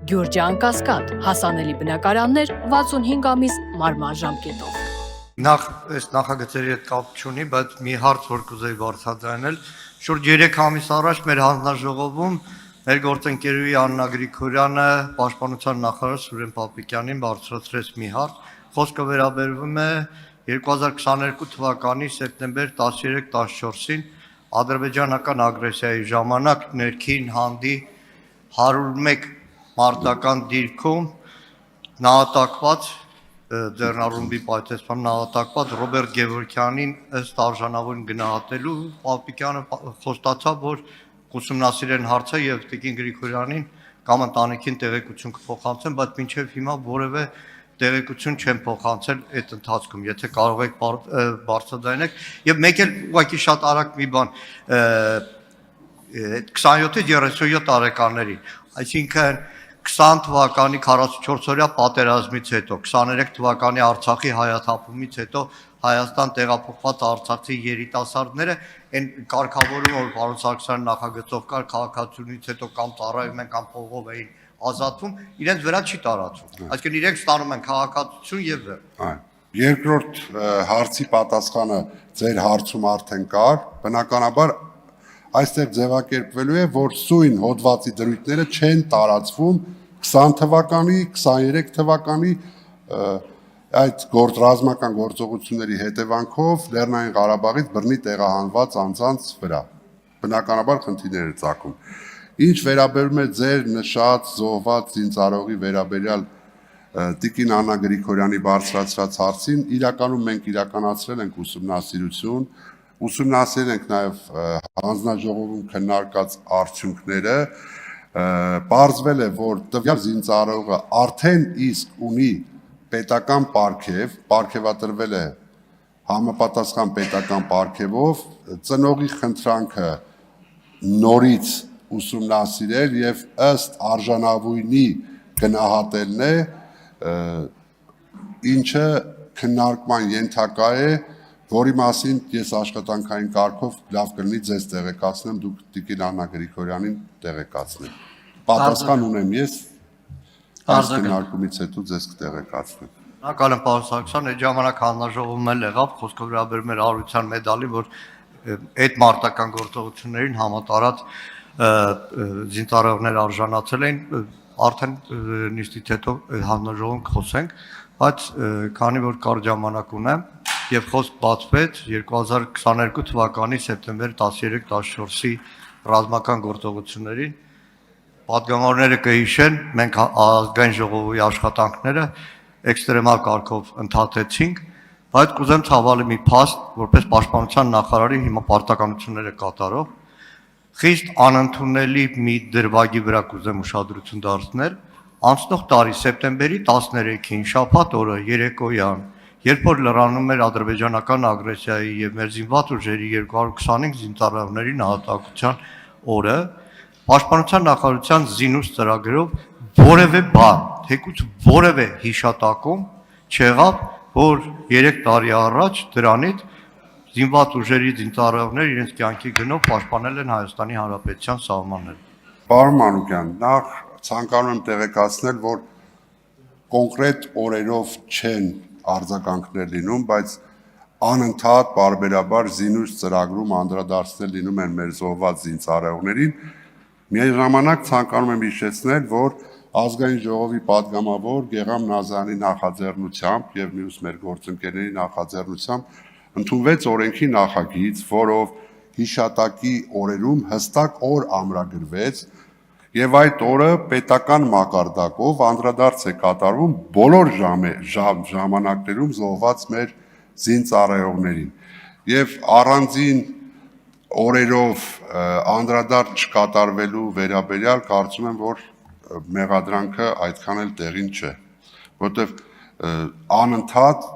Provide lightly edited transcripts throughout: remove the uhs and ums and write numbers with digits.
Գյուրջան Կասկադ, հասանելի բնակարաններ 65 ամիս մարման ժամկետով։ Նախ այս նախագծերի հետ կապ չունի, բայց մի հարց որ կուզեի բարձրաձայնել, շուրջ 3 ամիս առաջ մեր հանձնաժողովում մեր գործընկերուհի Աննա Գրիգորյանը պաշտպանության նախարար Սուրեն Պապիկյանին բարձրացրեց մի հարց, խոսքը վերաբերվում է 2022 թվականի սեպտեմբեր 13-14-ին ադրբեջանական ագրեսիայի ժամանակ ներքին հանդի 101 մարտական դիրքում նահատակված ձեռնառումբի պայթեցման նահատակված Ռոբերտ Գևորգյանին ըստ արժանավորին գնահատելու Պապիկյանը խոստացավ, որ ուսումնասիրեն հարցը եւ Տիկին Գրիգորյանին կամ ընտանիքին տեղեկություն կփոխանցեն, բայց մինչեւ հիմա որևէ տեղեկություն չեն փոխանցել այդ ընթացքում, եթե կարող եք բարձրաձայնեք եւ մեկ էլ ուղղակի շատ արագ մի բան 27-ից 37 տարեկանների, այսինքն 20 թվականի 44-օրյա պատերազմից հետո, 23 թվականի Արցախի հայաթափումից հետո Հայաստան տեղափոխված արցախցի երիտասարդները այն կարգավորումը, որ պարոն Սարգսյանը նախագծով կար քաղաքացիությունից հետո կամ ծառայում են կամ փողով էին ազատվում, իրենց վրա չի տարածվում։ Այսինքն իրենք ստանում են քաղաքացիություն եւ Այո։ Երկրորդ հարցի պատասխանը ձեր հարցում արդեն կար, բնականաբար այստեղ ձևակերպվելու է, որ սույն հոդվածի դրույթները չեն տարածվում 20 թվականի, 23 թվականի այդ ռազմական գործողությունների հետևանքով Լեռնային Ղարաբաղից բռնի տեղահանված անձանց վրա։ Բնականաբար խնդիրներ է ծագում։ Ինչ վերաբերում է ձեր նշած զոհված զինծառայողի վերաբերյալ Տիկին Աննա Գրիգորյանի բարձրացրած հարցին, իրականում մենք իրականացրել ենք ուսումնասիրություն, ուսումնասիրել ենք նաև հանձնաժողովում քննարկած արդյունքները, պարզվել է, որ տվյալ զինծառայողը արդեն իսկ ունի պետական պարգև, պարգևատրվել է համապատասխան պետական պարգևով, ծնողի խնդրանքը նորից ուսումնասիրել եւ ըստ արժանավույնի գնահատելն է, ինչը քննարկման ենթակա է, որի մասին ես աշխատանքային կարգով լավ կլինի ձեզ տեղեկացնեմ, դուք Տիկին Աննա Գրիգորյանին տեղեկացնեք։ Պատասխան ունեմ ես, այս քննարկումից հետո ձեզ կտեղեկացնեմ։ Շնորհակալ եմ պարոն Սարգսյան, այդ ժամանակ հանձնաժողովում էլ եղավ, խոսքը վերաբերում էր արարության մեդալի, որ այդ մարտական գործողություններին համատարած զինծառայողներ արժանացել էին, արդեն նիստից հետո հանձնաժողովում կխոսենք, բայց քանի որ կար ժամանակ ունեմ եւ խոսք բացվեց 2022 թվականի սեպտեմբեր 13-14-ի ռազմական գործողություններին, պատգամավորները կհիշեն, մենք ազգային ժողովի աշխատանքները էքստրեմալ կարգով ընդհատեցինք, բայց կուզեմ ցավալի մի փաստ, որպես պաշտպանության նախարարի հիմա պարտականությունները կատարող, խիստ անընդունելի մի դրվագի վրա կուզեմ ուշադրություն դարձնել, անցնող տարի սեպտեմբերի 13-ին շաբաթ օրը երեկոյան, երբ որ լրանում էր ադրբեջանական ագրեսիայի եւ մեր զինված ուժերի 225 զինծառայողների նահատակության օրը, պաշտպանության նախարարության զինուց ծրագրով որևէ բան, թեկուզ որևէ հիշատակում չեղավ, որ 3 տարի առաջ դրանից զինված ուժերի զինծառայողներ իրենց կյանքի գնով պաշտպանել են Հայաստանի Հանրապետության սահմանները։ Պարոն Մանուկյան, նախ ցանկանում եմ տեղեկացնել, որ կոնկրետ օրերով չեն արձագանքներ լինում, բայց անընդհատ բարբերաբար զինուց ծրագրում անդրադարձնել լինում են մեր զոհված զինծառայողներին։ Միաժամանակ ցանկանում եմ հիշեցնել, որ ազգային ժողովի падգամավոր Գեգամ Նազարյանի նախաձեռնությամբ եւ մյուս մեր գործընկերների նախաձեռնությամբ ընդունվեց օրենքի նախագիծ, որով հիշատակի օրերում հստակ օր ամրագրվեց եւ այդ օրը պետական մակարդակով անդրադարձ է կատարվում բոլոր ժամանակներում զոհված մեր զինծառայողներին եւ առանձին օրերով անդրադարձ չկատարվելու վերաբերյալ կարծում եմ, որ մեղադրանքը այդքան էլ տեղին չէ, որտեղ անընդհատ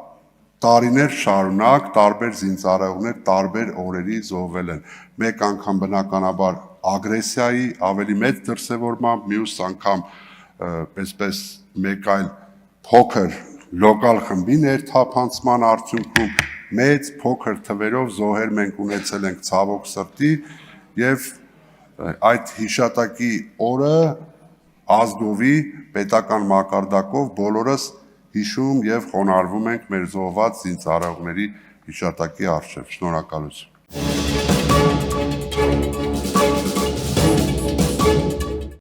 տարիներ շարունակ տարբեր զինծառայողներ տարբեր օրերի զոհվել են։ Մեկ անգամ բնականաբար ագրեսիայի ավելի մեծ դրսևորմամբ, մյուս անգամ այսպես մեկ այլ փոքր լոկալ խմբի ներթափանցման արդյունքում մեծ փոքր թվերով զոհեր մենք ունեցել ենք ցավոք սրտի եւ այդ հիշատակի օրը ազգովի պետական մակարդակով բոլորս հիշում եւ խոնարհվում ենք մեր զոհված զինծառայողների հիշատակի առջև։ Շնորհակալություն։